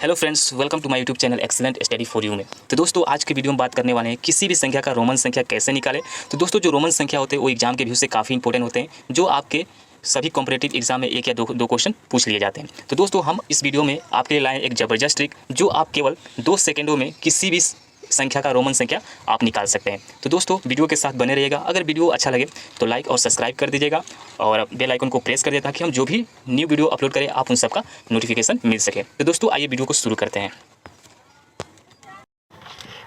Hello friends, welcome to my YouTube channel excellent study for you में। तो दोस्तों, आज की वीडियो में बात करने वाले हैं किसी भी संख्या का रोमन संख्या कैसे निकालें। तो दोस्तों, जो रोमन संख्या होते हैं वो एग्जाम के व्यू से काफ़ी इंपॉर्टेंट होते हैं, जो आपके सभी कॉम्पिटिटिव एग्जाम में एक या दो क्वेश्चन पूछ लिए जाते हैं। तो दोस्तों, हम इस वीडियो में आपके लिए लाए एक ज़बरदस्त ट्रिक, जो आप केवल 2 सेकेंडों में किसी भी संख्या का रोमन संख्या आप निकाल सकते हैं। तो दोस्तों, वीडियो के साथ बने रहिएगा। अगर वीडियो अच्छा लगे तो लाइक और सब्सक्राइब कर दीजिएगा और बेल आइकन को प्रेस कर दीजिए, ताकि हम जो भी न्यू वीडियो अपलोड करें आप उन सबका नोटिफिकेशन मिल सके। तो दोस्तों, आइए वीडियो को शुरू करते हैं।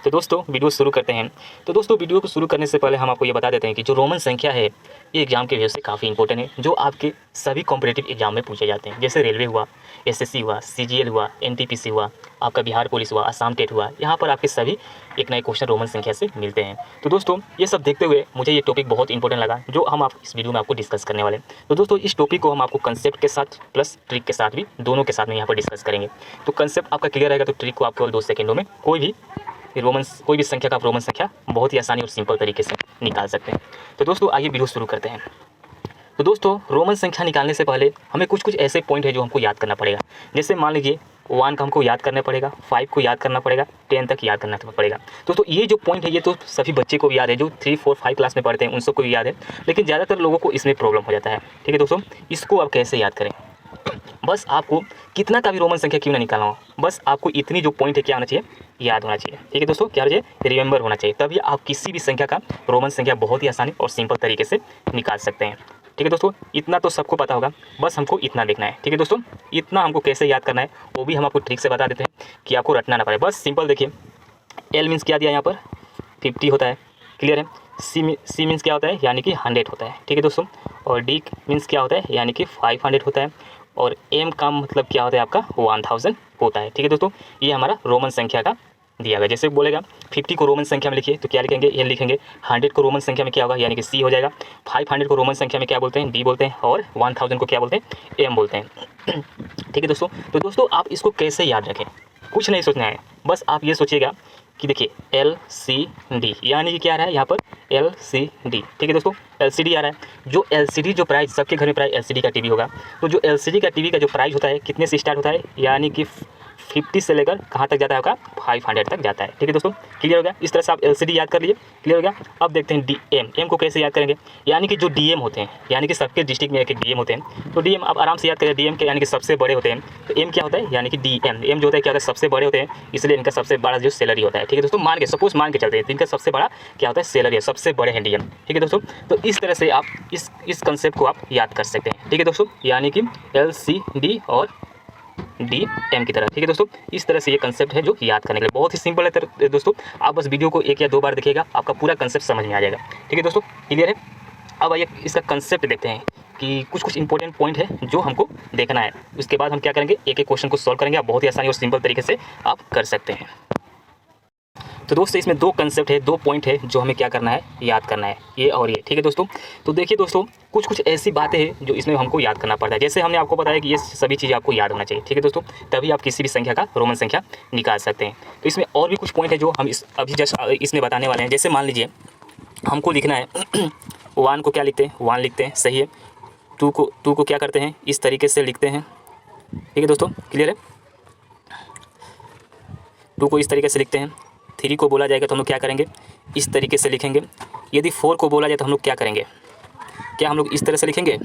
तो दोस्तों, वीडियो शुरू करते हैं। तो दोस्तों, वीडियो को शुरू करने से पहले हम आपको ये बता देते हैं कि जो रोमन संख्या है ये एग्जाम के वजह से काफ़ी इंपॉर्टेंट है, जो आपके सभी कॉम्पिटिटिव एग्जाम में पूछे जाते हैं। जैसे रेलवे हुआ, एसएससी हुआ, सीजीएल हुआ, एनटीपीसी हुआ, आपका बिहार पुलिस हुआ, असम टेट हुआ, यहाँ पर आपके सभी एक नए क्वेश्चन रोमन संख्या से मिलते हैं। तो दोस्तों, ये सब देखते हुए मुझे ये टॉपिक बहुत इंपॉर्टेंट लगा, जो हम आप इस वीडियो में आपको डिस्कस करने वाले हैं। तो दोस्तों, इस टॉपिक को हम आपको कंसेप्ट के साथ प्लस ट्रिक के साथ भी, दोनों के साथ में यहाँ पर डिस्कस करेंगे। तो कंसेप्ट आपका क्लियर रहेगा तो ट्रिक को आप केवल 2 सेकेंडों में कोई भी संख्या का रोमन संख्या बहुत ही आसानी और सिंपल तरीके से निकाल सकते हैं। तो दोस्तों, आइए वीडियो शुरू करते हैं। तो दोस्तों, रोमन संख्या निकालने से पहले हमें कुछ ऐसे पॉइंट है जो हमको याद करना पड़ेगा। जैसे मान लीजिए 1 का हमको याद करना पड़ेगा, 5 को याद करना पड़ेगा, 10 तक याद करना पड़ेगा। दोस्तों, ये जो पॉइंट है ये तो सभी बच्चे को भी याद है, जो 3, 4, 5 क्लास में पढ़ते हैं उन सबको भी याद है, लेकिन ज़्यादातर लोगों को इसमें प्रॉब्लम हो जाता है। ठीक है दोस्तों, इसको आप कैसे याद करें? बस आपको कितना का भी रोमन संख्या क्यों ना निकालना हो, बस आपको इतनी जो पॉइंट है क्या होना चाहिए, याद होना चाहिए। ठीक है दोस्तों, क्या होना चाहिए? रिमेंबर होना चाहिए। तभी आप किसी भी संख्या का रोमन संख्या बहुत ही आसानी और सिंपल तरीके से निकाल सकते हैं। ठीक है दोस्तों, इतना तो सबको पता होगा, बस हमको इतना देखना है। ठीक है दोस्तों, इतना हमको कैसे याद करना है वो भी हम आपको ट्रिक से बता देते हैं कि आपको रटना ना पड़े। बस सिंपल देखिए, एल मीन्स क्या दिया यहाँ पर 50 होता है, क्लियर है। सी मीन्स क्या होता है, यानी कि 100 होता है। ठीक है दोस्तों, और डी मीन्स क्या होता है, यानी कि 500 होता है। और एम का मतलब क्या होता है, आपका 1000 होता है। ठीक है दोस्तों, ये हमारा रोमन संख्या का दिया गया। जैसे बोलेगा 50 को रोमन संख्या में लिखिए तो क्या लिखेंगे, एल लिखेंगे। 100 को रोमन संख्या में क्या होगा, यानी कि सी हो जाएगा। 500 को रोमन संख्या में क्या बोलते हैं, डी बोलते हैं। और 1000 को क्या बोलते हैं, एम बोलते हैं। ठीक है दोस्तों, तो दोस्तों आप इसको कैसे याद रखें, कुछ नहीं सोचना है, बस आप ये सोचिएगा कि देखिए LCD, यानी कि क्या आ रहा है यहाँ पर, LCD। ठीक है दोस्तों, LCD आ रहा है। जो LCD जो प्राइस, सबके घर में प्राइस LCD का टीवी होगा, तो जो LCD का टीवी का जो प्राइस होता है कितने से स्टार्ट होता है, यानी कि 50 से लेकर कहाँ तक जाता है, आपका 500 तक जाता है। ठीक है दोस्तों, क्लियर हो गया। इस तरह से आप LCD याद कर लीजिए, क्लियर हो गया। अब देखते हैं DM। एम को कैसे याद करेंगे, यानी कि जो DM होते हैं, यानी कि सबके डिस्ट्रिक्ट में एक DM होते हैं, तो DM आप आराम से याद करें। DM के यानी कि सबसे बड़े होते हैं, तो M क्या होता है, यानी कि DM। M जो होता है क्या होता है, सबसे बड़े होते हैं, इसलिए इनका सबसे बड़ा जो सैलरी होता है। ठीक है दोस्तों, मान के चलते हैं, इनका सबसे बड़ा क्या होता है, सैलरी है, सबसे बड़े हैं DM। ठीक है दोस्तों, तो इस तरह से आप इस कंसेप्ट को आप याद कर सकते हैं। ठीक है दोस्तों, यानी कि LCD और DM की तरह। ठीक है दोस्तों, इस तरह से ये कंसेप्ट है जो याद करने के लिए बहुत ही सिंपल है। दोस्तों, आप बस वीडियो को 1 या 2 बार देखिएगा, आपका पूरा कंसेप्ट समझ में आ जाएगा। ठीक है दोस्तों, क्लियर है। अब आइए इसका कंसेप्ट देखते हैं कि कुछ इंपॉर्टेंट पॉइंट है जो हमको देखना है। उसके बाद हम क्या करेंगे, एक क्वेश्चन को सॉल्व करेंगे। आप बहुत ही आसानी और सिंपल तरीके से आप कर सकते हैं। तो दोस्तों, इसमें 2 कंसेप्ट है, 2 पॉइंट है जो हमें क्या करना है, याद करना है, ये और ये। ठीक है दोस्तों, तो देखिए दोस्तों, कुछ ऐसी बातें हैं जो इसमें हमको याद करना पड़ता है। जैसे हमने आपको बताया कि ये सभी चीज़ें आपको याद होना चाहिए। ठीक है दोस्तों, तभी आप किसी भी संख्या का रोमन संख्या निकाल सकते हैं। तो इसमें और भी कुछ पॉइंट है जो हम अभी जस्ट इसमें बताने वाले हैं। जैसे मान लीजिए हमको लिखना है 1 को क्या लिखते हैं, 1 लिखते हैं, सही है। 2 को क्या करते हैं, इस तरीके से लिखते हैं। ठीक है दोस्तों, क्लियर है। 2 को इस तरीके से लिखते हैं। 3 को बोला जाएगा तो हम लोग क्या करेंगे, इस तरीके से लिखेंगे। यदि 4 को बोला जाए तो हम लोग क्या करेंगे, क्या हम लोग इस तरह से लिखेंगे,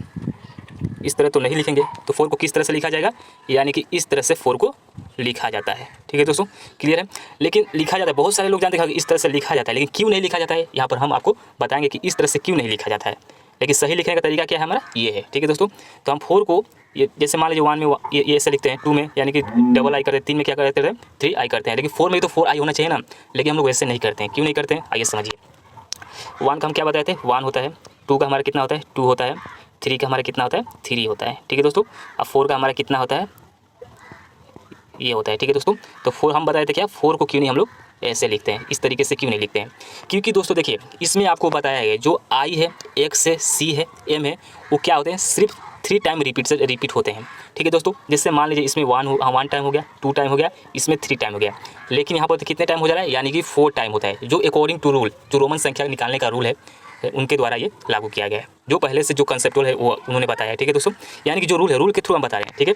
इस तरह तो नहीं लिखेंगे। तो 4 को किस तरह से लिखा जाएगा, यानी कि इस तरह से 4 को लिखा जाता है। ठीक है दोस्तों, क्लियर है। लेकिन लिखा जाता है, बहुत सारे लोग जानते हैं कि इस तरह से लिखा जाता है, लेकिन क्यों नहीं लिखा जाता है, यहाँ पर हम आपको बताएंगे कि इस तरह से क्यों नहीं लिखा जाता है। लेकिन सही लिखने का तरीका क्या है हमारा, ये है। ठीक है दोस्तों, तो हम 4 को ये जैसे मान लीजिए 1 में ये ऐसे लिखते हैं, 2 में यानी कि डबल आई करते हैं, 3 में क्या करते हैं, 3 आई करते हैं। लेकिन 4 में तो 4 आई होना चाहिए ना, लेकिन हम लोग वैसे नहीं करते हैं। क्यों नहीं करते हैं, आइए समझिए। 1 का हम क्या बताए थे, 1 होता है। 2 का हमारा कितना होता है, 2 होता है। 3 का हमारा कितना होता है, 3 होता है। ठीक है दोस्तों, अब 4 का हमारा कितना होता है, ये होता है। ठीक है दोस्तों, तो 4 हम बताए थे क्या, 4 को क्यों नहीं हम लोग ऐसे लिखते हैं, इस तरीके से क्यों नहीं लिखते हैं, क्योंकि दोस्तों देखिए इसमें आपको बताया है जो आई है, X है, C है, M है, वो क्या होते हैं, सिर्फ 3 टाइम रिपीट होते हैं। ठीक है दोस्तों, जैसे मान लीजिए इसमें 1 टाइम हो गया, 2 टाइम हो गया, इसमें 3 टाइम हो गया, लेकिन यहाँ पर तो कितने टाइम हो जा रहा है, यानी कि 4 टाइम होता है, जो अकॉर्डिंग टू रूल, जो रोमन संख्या निकालने का रूल है उनके द्वारा ये लागू किया गया है। जो पहले से जो कंसेप्ट है वो उन्होंने बताया है। ठीक है दोस्तों, यानी कि जो रूल है, रूल के थ्रू हम बता रहे हैं। ठीक है,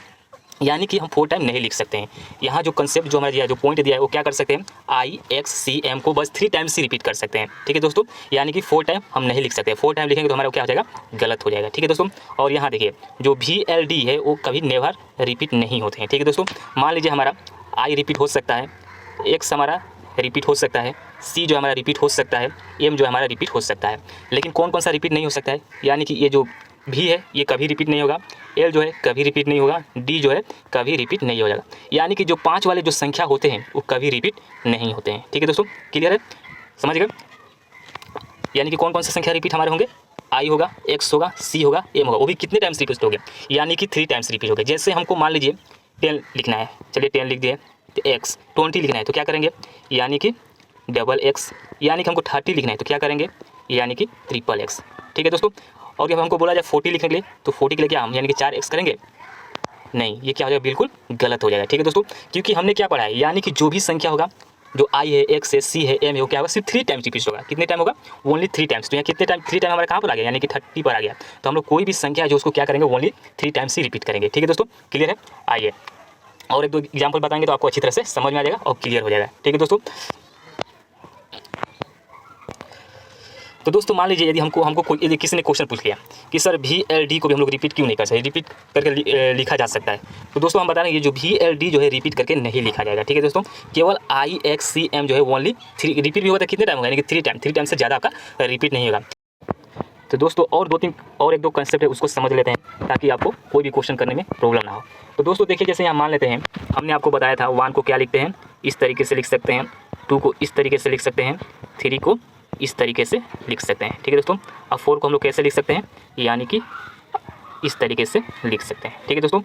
यानी कि हम 4 टाइम नहीं लिख सकते हैं। यहाँ जो कंसेप्ट जो हमारा दिया है, जो पॉइंट दिया है, वो क्या कर सकते हैं, IXCM को बस 3 टाइम्स ही रिपीट कर सकते हैं। ठीक है दोस्तों, यानी कि 4 टाइम हम नहीं लिख सकते। 4 टाइम लिखेंगे तो हमारा क्या हो जाएगा, गलत हो जाएगा। ठीक है दोस्तों, और यहाँ देखिए जो VLD है वो कभी नेवर रिपीट नहीं होते हैं। ठीक है दोस्तों, मान लीजिए हमारा I रिपीट हो सकता है, X हमारा रिपीट हो सकता है, C जो हमारा रिपीट हो सकता है, M जो हमारा रिपीट हो सकता है, लेकिन कौन कौन सा रिपीट नहीं हो सकता है, यानी कि ये जो भी है ये कभी रिपीट नहीं होगा, L जो है कभी रिपीट नहीं होगा, D जो है कभी रिपीट नहीं हो जाएगा। यानी कि जो 5 वाले जो संख्या होते हैं वो कभी रिपीट नहीं होते हैं। ठीक है दोस्तों, क्लियर है, समझ गए। यानी कि कौन कौन सा संख्या रिपीट हमारे होंगे, I होगा, X होगा, C होगा, M होगा, वो भी कितने टाइम्स रिपीट हो गए, यानी कि 3 टाइम्स रिपीट हो गए। जैसे हमको मान लीजिए 10 लिखना है, चलिए 10 लिख दिए, तो X 20 लिखना है तो क्या करेंगे, यानी कि डबल X, यानी कि हमको 30 लिखना है तो क्या करेंगे, यानी कि ट्रिपल X। ठीक है दोस्तों, और जब हमको बोला जाए 40 लिखने के लिए तो 40 के लिए क्या हम यानी कि 4x करेंगे, नहीं, ये क्या हो जाएगा, बिल्कुल गलत हो जाएगा। ठीक है दोस्तों, क्योंकि हमने क्या पढ़ा है, यानी कि जो भी संख्या होगा, जो I है, X है, C है, M है, वो क्या होगा, सिर्फ 3 टाइम्स रिपीट होगा। कितने टाइम होगा, ओनली 3 टाइम्स। तो यहाँ कितने टाइम, 3 टाइम हमारा कहाँ पर आ गया, यानी कि 30 पर आ गया। तो हम लोग कोई भी संख्या है जो उसको क्या करेंगे, ओनली 3 टाइम्स ही रिपीट करेंगे। ठीक है दोस्तों, क्लियर है। आइए और एक दो एग्जाम्पल बताएंगे तो आपको अच्छी तरह से समझ में आ जाएगा और क्लियर हो जाएगा। ठीक है दोस्तों, तो दोस्तों मान लीजिए यदि यदि किसी ने क्वेश्चन पूछ लिया कि सर VLD को भी हम लोग रिपीट क्यों नहीं कर सकते, रिपीट करके लिखा जा सकता है, तो दोस्तों हम बता रहे हैं ये जो VLD जो है रिपीट करके नहीं लिखा जाएगा। ठीक है दोस्तों, केवल IXCM जो है ओनली 3 रिपीट भी होता है, कितने टाइम होगा, यानी कि 3 टाइम से ज़्यादा आपका रिपीट नहीं होगा। तो दोस्तों और एक दो कंसेप्ट है उसको समझ लेते हैं ताकि आपको कोई भी क्वेश्चन करने में प्रॉब्लम ना हो। तो दोस्तों देखिए, जैसे यहाँ मान लेते हैं, हमने आपको बताया था 1 को क्या लिखते हैं, इस तरीके से लिख सकते हैं, 2 को इस तरीके से लिख सकते हैं, 3 को इस तरीके से लिख सकते हैं। ठीक है दोस्तों, अब 4 को हम लोग कैसे लिख सकते हैं, यानी कि इस तरीके से लिख सकते हैं। ठीक है दोस्तों,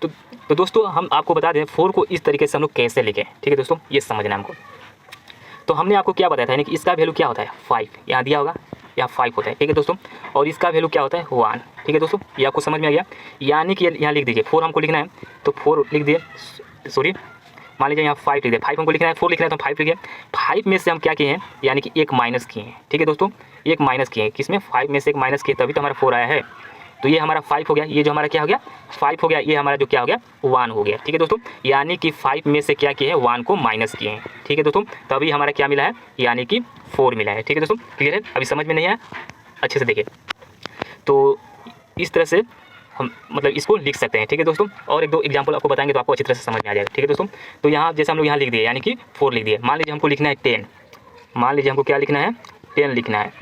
तो दोस्तों हम आपको बता दें 4 को इस तरीके से हम लोग कैसे लिखें। ठीक है दोस्तों, ये समझना हमको। तो हमने आपको क्या बताया था, यानी कि इसका वैल्यू क्या होता है, 5, यहाँ दिया होगा, यहाँ 5 होता है। ठीक है दोस्तों, और इसका वैल्यू क्या होता है, 1। ठीक है दोस्तों, ये आपको समझ में आ गया। यानी कि यहाँ लिख दीजिए 4 हमको लिखना है तो 4 लिख दिए, सॉरी मान लीजिए यहाँ 5 लिख दिया, 5 हमको लिखना है, 4 लिखना है तो 5 लिखिए। 5 में से हम क्या किए हैं, यानी कि एक माइनस किए हैं। ठीक है दोस्तों, एक माइनस किए हैं, किसमें, 5 में से एक माइनस किए, तभी तो हमारा 4 आया है। तो ये हमारा 5 हो गया, ये जो हमारा क्या हो गया, 5 हो गया, ये हमारा जो क्या हो गया, 1 हो गया। ठीक है दोस्तों, यानी कि 5 में से क्या किए हैं, 1 को माइनस किए हैं। ठीक है दोस्तों, तभी हमारा क्या मिला है, यानी कि 4 मिला है। ठीक है दोस्तों, क्लियर है, अभी समझ में नहीं आया, अच्छे से देखिए। तो इस तरह से हम मतलब इसको लिख सकते हैं। ठीक है दोस्तों, और एक दो एग्जांपल आपको बताएंगे तो आपको अच्छी तरह से समझ में आ जाएगा। ठीक है दोस्तों, तो यहाँ जैसे हम लोग यहाँ लिख दिए, यानी कि 4 लिख दिए। मान लीजिए हमको लिखना है 10, मान लीजिए हमको क्या लिखना है, 10 लिखना है,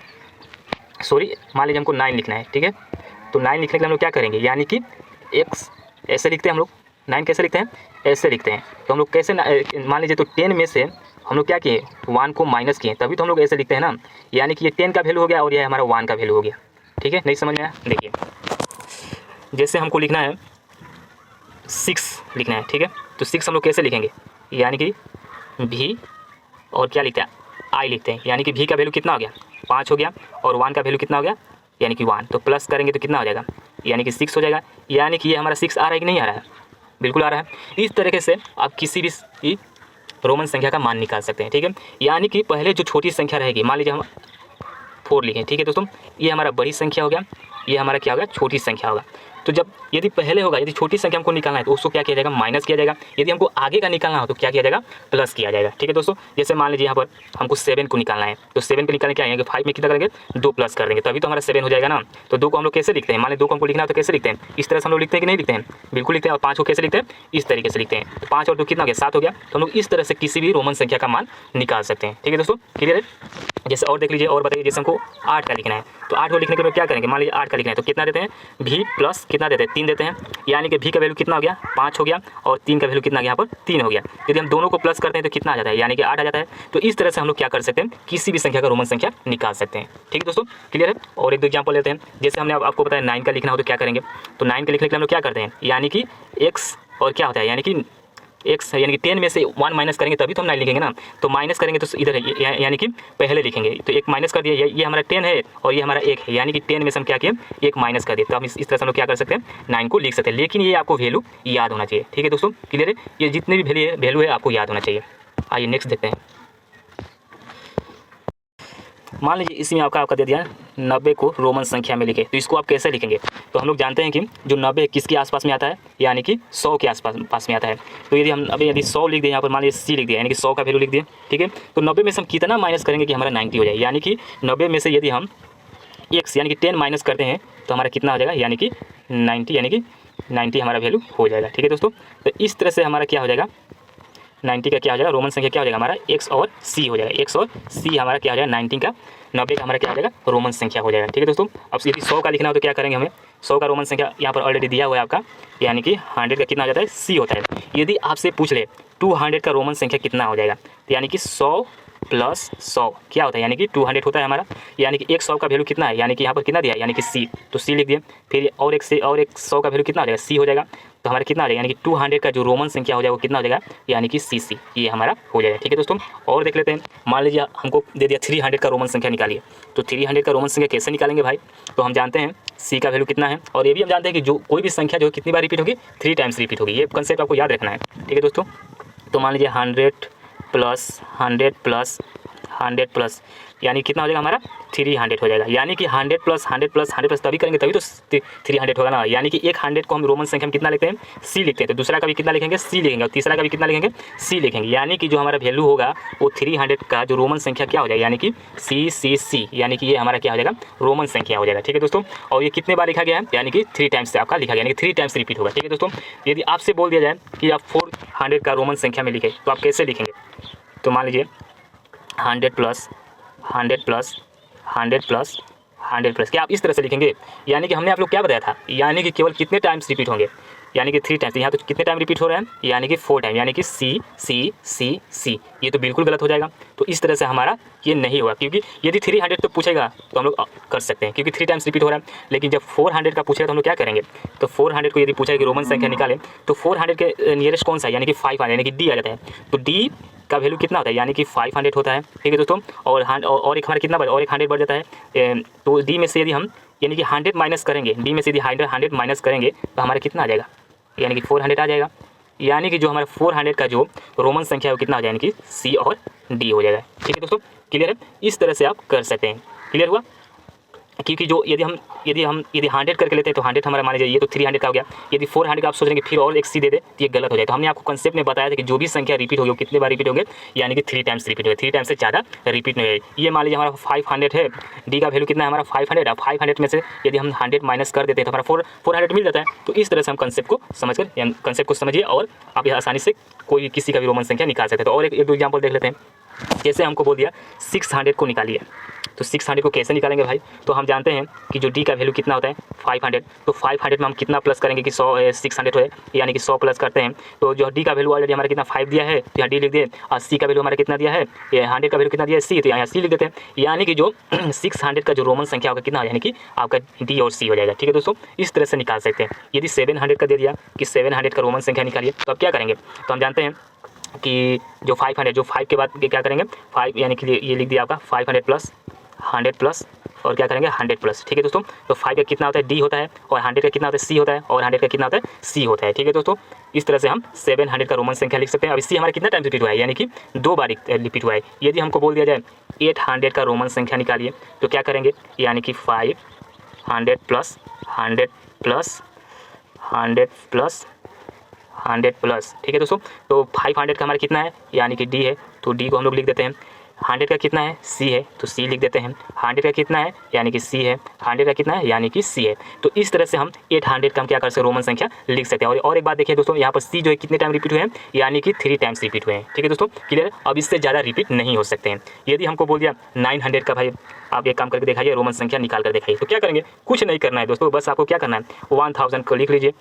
सॉरी मान लीजिए हमको 9 लिखना है। ठीक है, तो 9 लिखने के लिए हम लोग क्या करेंगे, यानी कि x ऐसे लिखते हैं हम लोग, 9 कैसे लिखते हैं, ऐसे लिखते हैं। तो हम लोग कैसे, मान लीजिए तो 10 में से हम लोग क्या किए, 1 को माइनस किए, तभी तो हम लोग ऐसे लिखते हैं ना। यानी कि ये 10 का वैल्यू हो गया और ये हमारा 1 का वैल्यू हो गया। ठीक है, नहीं समझ में आया, देखिए जैसे हमको लिखना है 6 लिखना है। ठीक है, तो 6 हम लोग कैसे लिखेंगे, यानी कि भी और क्या लिखते हैं, I लिखते हैं। यानी कि भी का वैल्यू कितना हो गया, 5 हो गया, और 1 का वैल्यू कितना हो गया, यानी कि 1। तो प्लस करेंगे तो कितना हो जाएगा, यानी कि 6 हो जाएगा। यानी कि ये हमारा 6 आ रहा है कि नहीं आ रहा है, बिल्कुल आ रहा है। इस तरीके से आप किसी भी रोमन संख्या का मान निकाल सकते हैं। ठीक है, यानी कि पहले जो छोटी संख्या रहेगी, मान लीजिए हम 4 लिखें। ठीक है दोस्तों, ये हमारा बड़ी संख्या हो गया, ये हमारा क्या होगा, छोटी संख्या होगा। तो जब यदि पहले होगा, यदि छोटी संख्या हमको निकालना है तो उसको क्या किया जाएगा, माइनस किया जाएगा। यदि हमको आगे का निकालना हो तो क्या किया जाएगा, प्लस किया जाएगा। ठीक है दोस्तों, जैसे मान लीजिए यहाँ पर हमको 7 को निकालना है, तो 7 को निकालने क्या आएंगे, 5 में कितना करेंगे, 2 प्लस कर देंगे, तभी तो हमारा 7 हो जाएगा ना। तो 2 को हम लोग कैसे लिखते हैं, मान लीजिए 2 को हमको लिखना है तो कैसे लिखते हैं, इस तरह से हम लोग लिखते हैं कि नहीं लिखते हैं, बिल्कुल लिखते हैं। और 5 को कैसे लिखते हैं, इस तरीके से लिखते हैं। 5 और 2 कितना हो गया, 7 हो गया। तो हम लोग इस तरह से किसी भी रोमन संख्या का मान निकाल सकते हैं। ठीक है दोस्तों, क्लियर है। जैसे और देख लीजिए, और बताइए, जैसे हमको 8 का लिखना है, तो 8 को लिखने के बाद क्या करेंगे, मान लीजिए 8 का लिखना है तो कितना देते हैं, भी प्लस कितना देते हैं, 3 देते हैं। यानी कि भी का वैल्यू कितना हो गया, 5 हो गया, और 3 का वैल्यू कितना आ गया, यहाँ पर 3 हो गया। यदि हम दोनों को प्लस करते हैं तो कितना आ जाता है, यानी कि 8 आ जाता है। तो इस तरह से हम लोग क्या कर सकते हैं, किसी भी संख्या का रोमन संख्या निकाल सकते हैं। ठीक है दोस्तों, क्लियर है। और एक दो एग्जाम्पल लेते हैं, जैसे हमने आपको बताया 9 का लिखना हो तो क्या करेंगे, तो 9 का लिखने के लिए हम लोग क्या करते हैं, यानी कि x और क्या होता है, यानी कि x यानी कि 10 में से 1 माइनस करेंगे तभी तो हम 9 लिखेंगे ना। तो माइनस करेंगे तो इधर है, यानी कि पहले लिखेंगे, तो एक माइनस कर दिया, ये हमारा 10 है और ये हमारा 1 है, यानी कि 10 में से हम क्या किए, एक माइनस कर दिए। तो हम इस तरह से हम लोग क्या कर सकते हैं, 9 को लिख सकते हैं। लेकिन ये आपको वैल्यू याद होना चाहिए। ठीक है दोस्तों, क्लियर है, ये जितने भी वैल्यू है आपको याद होना चाहिए। आइए नेक्स्ट देखते हैं। मान लीजिए इसमें आपका दे दिया 90 को रोमन संख्या में लिखें, तो इसको आप कैसे लिखेंगे? तो हम लोग जानते हैं कि जो 90 किसके आसपास में आता है, यानी कि 100 के पास में आता है। तो यदि हम अभी यदि 100 लिख दें, यहाँ पर मान लीजिए सी लिख दिया, यानी कि 100 का वैल्यू लिख दिए, ठीक है। तो 90 में से हम कितना माइनस करेंगे कि हमारा 90 हो जाए, यानी कि 90 में से यदि हम x यानी कि 10 माइनस करते हैं तो हमारा कितना हो जाएगा, यानी कि 90, यानी कि 90 हमारा वैल्यू हो जाएगा, ठीक है दोस्तों। तो इस तरह से हमारा क्या हो जाएगा, 90 का क्या हो जाएगा, रोमन संख्या क्या हो जाएगा हमारा, x और c हो जाएगा। x और c हमारा क्या हो जाएगा, 90 का हमारा क्या हो जाएगा, रोमन संख्या हो जाएगा, ठीक है दोस्तों। अब यदि 100 का लिखना हो तो क्या करेंगे, हमें 100 का रोमन संख्या यहाँ पर ऑलरेडी दिया हुआ है आपका, यानी कि 100 का कितना हो जाता है, c होता है। यदि आपसे पूछ ले 200 का रोमन संख्या कितना हो जाएगा, तो यानी कि 100 प्लस 100 क्या होता है, यानी कि 200 होता है हमारा, यानी कि एक 100 का वैल्यू कितना है, यानी कि यहाँ पर कितना दिया है, यानी कि c, तो c लिख दिए। फिर और एक 100 का वैल्यू कितना हो जाएगा, c हो जाएगा, तो हमारा कितना हो जाएगा, यानी कि 200 का जो रोमन संख्या हो जाएगा वो कितना हो जाएगा, यानी कि cc, ये हमारा हो जाएगा, ठीक है दोस्तों। और देख लेते हैं, मान लीजिए हमको दे दिया 300 का रोमन संख्या निकालिए, तो 300 का रोमन संख्या कैसे निकालेंगे भाई? तो हम जानते हैं c का वैल्यू कितना है, और ये भी हम जानते हैं कि जो कोई भी संख्या जो कितनी बार रिपीट होगी, 3 टाइम्स रिपीट होगी, ये कंसेप्ट आपको याद रखना है, ठीक है दोस्तों। तो मान लीजिए 100 प्लस 100 प्लस 100 प्लस, यानी कितना हो जाएगा हमारा, 300 हो जाएगा, यानी कि 100 प्लस 100 प्लस 100 प्लस तभी करेंगे तभी तो 300 होगा ना, यानी कि एक 100 को हम रोमन संख्या में कितना लिखते हैं, c लिखते हैं, तो दूसरा का भी कितना लिखेंगे, c लिखेंगे, और तीसरा का भी कितना लिखेंगे, c लिखेंगे, यानी कि जो हमारा वैल्यू होगा वो 300 का जो रोमन संख्या क्या हो जाएगा, यानी कि c, यानी कि ये हमारा क्या हो जाएगा, रोमन संख्या हो जाएगा, ठीक है दोस्तों। और ये कितने बार लिखा गया है, यानी कि 3 टाइम्स से आपका लिखा गया, यानी कि 3 टाइम्स रिपीट होगा, ठीक है दोस्तों। यदि आपसे बोल दिया जाए कि आप 400 का रोमन संख्या में लिखे, तो आप कैसे लिखेंगे? तो मान लीजिए 100 प्लस 100 प्लस 100 प्लस 100 प्लस, क्या आप इस तरह से लिखेंगे? यानी कि हमने आप लोग क्या बताया था, यानी कि केवल कितने टाइम्स रिपीट होंगे, यानी कि 3 टाइम्स, यहाँ तो कितने टाइम रिपीट हो रहे हैं, यानी कि 4 टाइम, यानी कि C, ये तो बिल्कुल गलत हो जाएगा। तो इस तरह से हमारा ये नहीं होगा, क्योंकि यदि 300 तो पूछेगा तो हम लोग कर सकते हैं, क्योंकि 3 टाइम्स रिपीट हो रहा है, लेकिन जब 400 का पूछेगा तो हम लोग क्या करेंगे? तो 400 को यदि पूछेगा कि रोमन संख्या निकालें, तो 400 के नियरेस्ट कौन सा है, यानी कि 500, यानी कि डी आ जाता है, तो डी का वैल्यू कितना होता है, यानी कि 500 होता है, ठीक है दोस्तों। और एक हमारा कितना बढ़, और एक 100 बढ़ जाता है, तो डी में से यदि हम यानी कि 100 माइनस करेंगे, डी में से यदि 100 माइनस करेंगे तो हमारा कितना आ जाएगा, यानी कि 400 आ जाएगा, यानी कि जो हमारा 400 का जो रोमन संख्या है वो कितना हो जाएगा, यानी कि सी और डी हो जाएगा, ठीक है दोस्तों। क्लियर है? इस तरह से आप कर सकते हैं, क्लियर हुआ? क्योंकि जो यदि 100 करके लेते हैं तो 100 हमारा मान लीजिए, ये तो 300 का हो गया, यदि 400 का आप सोच रहे हैं कि फिर और एक सी दे दे तो ये गलत हो जाए। तो हमने आपको कंसेप्ट में बताया था कि जो भी संख्या रिपीट होगी वो कितने बार रिपीट होंगे, यानी कि 3 टाइम्स रिपीट होगा, 3 टाइम्स से ज़्यादा रिपीट नहीं होगी। ये मान लीजिए हमारा 500 है, डी का वैल्यू कितना है हमारा 500, अब 500 में से यदि हम 100 माइनस कर देते हैं तो हमारा 400 मिल जाता है। तो इस तरह से हम कंसेप्ट को समझिए और आप यह आसानी से कोई किसी का भी रोमन संख्या निकाल सकते हैं। तो और एक दो एग्जाम्पल देख लेते हैं। जैसे हमको बोल दिया 600 को निकालिए, तो 600 को कैसे निकालेंगे भाई? तो हम जानते हैं कि जो डी का वैल्यू कितना होता है 500, तो 500 में हम कितना प्लस करेंगे कि 600 हो, यानी कि 100 प्लस करते हैं। तो जो डी का वैल्यू ऑलरेडी हमारा कितना 5 दिया है, तो यहाँ डी लिख दिए, और सी का वैल्यू हमारा कितना दिया है, ये 100 का वैल्यू कितना दिया है सी, तो यहाँ सी लिख देते हैं। यानी कि जो 600 का जो रोमन संख्या होगा कितना, यानी कि आपका डी और सी हो जाएगा, ठीक है दोस्तों। इस तरह से निकाल सकते हैं। यदि 700 का दे दिया कि 700 का रोमन संख्या निकालिए, तो अब क्या करेंगे? तो हम जानते हैं कि जो 500, जो 5 के बाद क्या करेंगे 5, यानी कि ये लिख दिया आपका 500 प्लस 100 प्लस और क्या करेंगे 100 प्लस, ठीक है दोस्तों। तो 5 का कितना होता है डी होता है, और 100 का कितना होता है सी होता है, और 100 का कितना होता है सी होता है, ठीक है दोस्तों। इस तरह से हम 700 का रोमन संख्या लिख सकते हैं। अब सी हमारा कितना टाइम रिपीट हुआ है, यानी कि 2 बार रिपीट हुआ है। यदि हमको बोल दिया जाए 800 का रोमन संख्या निकालिए, तो क्या करेंगे, यानी कि 500 प्लस 100 प्लस 100 प्लस 100 प्लस, ठीक है दोस्तों। तो 500 का हमारा कितना है, यानी कि डी है, तो डी को हम लोग लिख देते हैं। 100 का कितना है सी है, तो सी लिख देते हैं। 100 का कितना है, यानी कि सी है। 100 का कितना है, यानी कि सी है। तो इस तरह से हम 800 का हम क्या कर सकते हैं, रोमन संख्या लिख सकते हैं। और एक बात देखिए दोस्तों, यहाँ पर सी जो है कितने टाइम रिपीट हुए हैं, यानी कि 3 टाइम्स रिपीट हुए हैं, ठीक है दोस्तों। क्लियर? अब इससे ज़्यादा रिपीट नहीं हो सकते हैं। यदि हमको बोल दिया 900 का, भाई आप एक काम करके दिखाइए, रोमन संख्या निकाल कर दिखाइए, तो क्या करेंगे? कुछ नहीं करना है दोस्तों, बस आपको क्या करना है, 1000 को लिख लीजिए,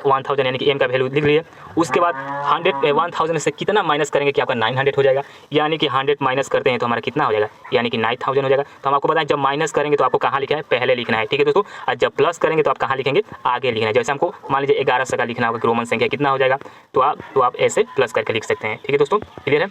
1000 यानी कि एम का वैल्यू लिख लिए। उसके बाद 1000 में से कितना माइनस करेंगे कि आपका 900 हो जाएगा, यानी कि 100 माइनस करते हैं तो हमारा कितना हो जाएगा, यानी कि 9000 हो जाएगा। तो हम आपको बताएं जब माइनस करेंगे तो आपको कहाँ लिखना है, पहले लिखना है, ठीक है दोस्तों। और जब प्लस करेंगे तो आप कहाँ लिखेंगे, आगे लिखना है। जैसे हमको मान लीजिए 1100 का लिखना होगा कि रोमन संख्या कितना हो जाएगा, तो आप ऐसे प्लस करके लिख सकते हैं, ठीक है दोस्तों। क्लियर है?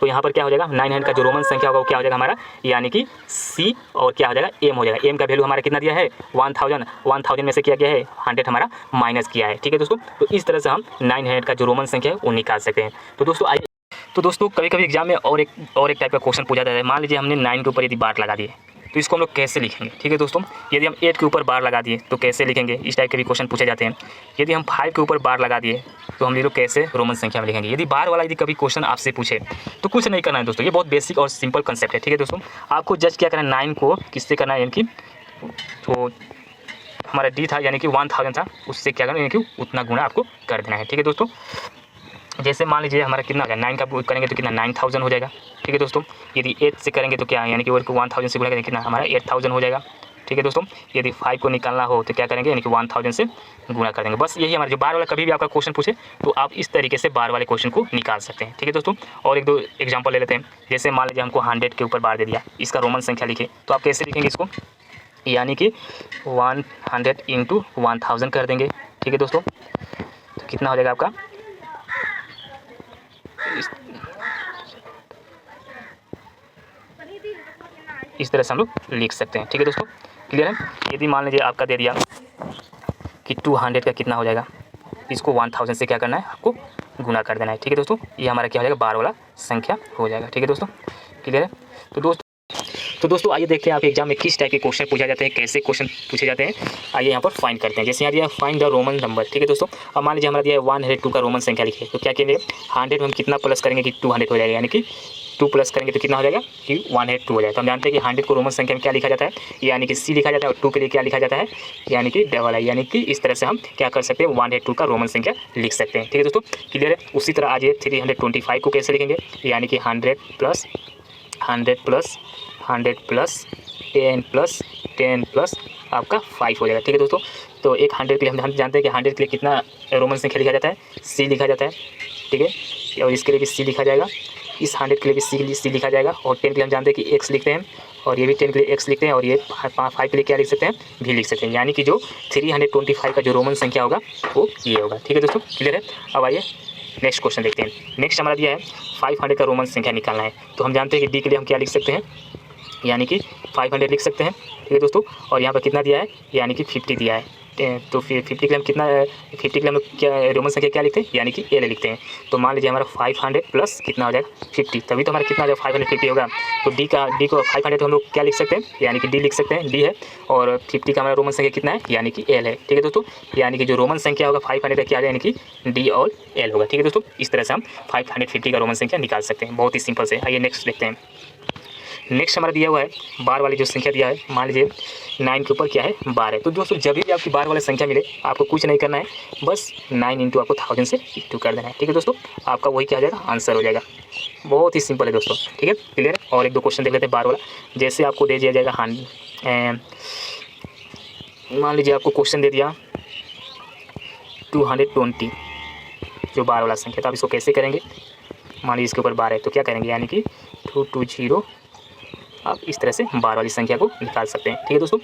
तो यहाँ पर क्या हो जाएगा, 900 का जो रोमन संख्या होगा वो क्या हो जाएगा हमारा, यानी कि सी और क्या हो जाएगा एम हो जाएगा। एम का वैल्यू हमारा कितना दिया है 1000 में से क्या किया है 100 हमारा माइनस किया है, ठीक है दोस्तों। तो इस तरह से हम 900 का जो रोमन संख्या है वो निकाल सकते हैं। तो दोस्तों आइए, तो दोस्तों कभी कभी एग्जाम में और एक टाइप का क्वेश्चन पूछा जाता है। मान लीजिए हमने 9 के ऊपर यदि बार लगा दिए, तो इसको हम लोग कैसे लिखेंगे, ठीक है दोस्तों। यदि हम 8 के ऊपर बार लगा दिए तो कैसे लिखेंगे, इस टाइप के भी क्वेश्चन पूछे जाते हैं। यदि हम 5 के ऊपर बार लगा दिए तो हम लोग कैसे रोमन संख्या में लिखेंगे। यदि बार वाला यदि कभी क्वेश्चन आपसे पूछे तो कुछ नहीं करना है दोस्तों, ये बहुत बेसिक और सिंपल कंसेप्ट है, ठीक है दोस्तों। आपको जज क्या करना है, 9 को किससे करना है, यानी कि तो हमारा डी था यानी कि 1000 था, उससे क्या करना है, यानी कि उतना गुणा आपको कर देना है, ठीक है दोस्तों। जैसे मान लीजिए हमारा कितना हो जाएगा, 9 का करेंगे तो कितना 9000 हो जाएगा, ठीक है दोस्तों। यदि 8 से करेंगे तो क्या, यानी कि 1000 से गुणा करेंगे कितना हमारा 8000 हो जाएगा, ठीक है दोस्तों। यदि 5 को निकालना हो तो क्या करेंगे, यानी कि 1000 से गुणा कर देंगे। बस यही हमारा जो बार वाला कभी भी आपका क्वेश्चन पूछे तो आप इस तरीके से बार वाले क्वेश्चन को निकाल सकते हैं, ठीक है दोस्तों। और एक दो एग्जांपल ले लेते हैं। जैसे मान लीजिए हमको 100 के ऊपर बार दे दिया, इसका रोमन संख्या लिखे तो आप कैसे लिखेंगे इसको, यानी कि 100 इंटू 1000 कर देंगे, ठीक है दोस्तों। तो कितना हो जाएगा आपका, इस तरह से हम लोग लिख सकते हैं, ठीक है दोस्तों, क्लियर है। यदि मान लीजिए आपका दे दिया कि 200 का कितना हो जाएगा, इसको 1000 से क्या करना है, आपको गुना कर देना है, ठीक है दोस्तों। ये हमारा क्या हो जाएगा, बार वाला संख्या हो जाएगा, ठीक है दोस्तों, क्लियर है। तो दोस्तों आइए देखते हैं आप एग्जाम में किस टाइप के क्वेश्चन पूछे जाते हैं, कैसे क्वेश्चन पूछे जाते हैं। आइए यहाँ पर फाइंड करते हैं। जैसे यहाँ दिया फाइंड द रोमन नंबर, ठीक है दोस्तों। अब मान लीजिए हमारा दिया है 102 का रोमन संख्या लिखिए, तो क्या करेंगे, 100 में हम कितना प्लस करेंगे कि 200 हो जाएगा, यानी कि 2 प्लस करेंगे तो कितना हो जाएगा कि 102 हो जाएगा। तो हम जानते हैं कि 100 को रोमन संख्या में क्या लिखा जाता है, यानी कि C लिखा जाता है, और 2 के लिए क्या लिखा जाता है, यानी कि डबल है। यानी कि इस तरह से हम क्या कर सकते हैं, 102 का रोमन संख्या लिख सकते हैं, ठीक है दोस्तों, क्लियर है। उसी तरह आज 325 को कैसे लिखेंगे, यानी कि 100 प्लस 10 प्लस आपका 5 हो जाएगा, ठीक है दोस्तों। तो एक 100 के लिए हम जानते हैं कि 100 के लिए कितना रोमन संख्या लिखा जाता है, C लिखा जाता है, ठीक है। और इसके लिए भी C लिखा जाएगा, इस 100 के लिए भी C लिखा जाएगा। और 10 के लिए हम जानते हैं कि X लिखते हैं, और ये भी 10 के लिए X लिखते हैं, और ये 5 के लिए क्या लिख सकते हैं, भी लिख सकते हैं। यानी कि जो 325 का जो रोमन संख्या होगा वो ये होगा, ठीक है दोस्तों, क्लियर है। अब आइए नेक्स्ट क्वेश्चन देखते हैं। नेक्स्ट हमारा दिया है 500 का रोमन संख्या निकालना है। तो हम जानते हैं कि D के लिए हम क्या लिख सकते हैं, यानी कि 500 लिख सकते हैं, ठीक है दोस्तों। और यहाँ पर कितना दिया है, यानी कि 50 दिया है, तो फिर 50 के लिए हम कितना, 50 के लिए हम क्या रोमन संख्या क्या लिखते हैं, यानी कि L लिखते हैं। तो मान लीजिए हमारा 500 प्लस कितना हो जाएगा 50, तभी तो हमारा कितना हो जाएगा 550 होगा। तो D को 500 हम लोग क्या लिख सकते हैं, यानी कि D लिख सकते हैं, D है। और 50 का हमारा रोमन संख्या कितना है, यानी कि L है, ठीक है दोस्तों। यानी कि जो रोमन संख्या होगा 500 का क्या है, यानी कि D और L होगा, ठीक है दोस्तों। इस तरह से हम 550 का रोमन संख्या निकाल सकते हैं, बहुत ही सिंपल से। आइए नेक्स्ट देखते हैं। नेक्स्ट हमारा दिया हुआ है बार वाली जो संख्या दिया है, मान लीजिए 9 के ऊपर क्या है, बार है। तो दोस्तों जब भी आपकी बार वाली संख्या मिले आपको कुछ नहीं करना है, बस 9 इंटू आपको 1000 से इंटू कर देना है, ठीक है दोस्तों। आपका वही क्या हो जाएगा, आंसर हो जाएगा। बहुत ही सिंपल है दोस्तों, ठीक है, क्लियर है। और एक दो क्वेश्चन देख लेते हैं बार वाला। जैसे आपको दे दिया जाएगा मान लीजिए आपको क्वेश्चन दे दिया 220 जो बार वाला संख्या, तो आप इसको कैसे करेंगे, मान लीजिए इसके ऊपर बार है तो क्या करेंगे, यानी कि 220 आप इस तरह से बार वाली संख्या को निकाल सकते हैं, ठीक है दोस्तों।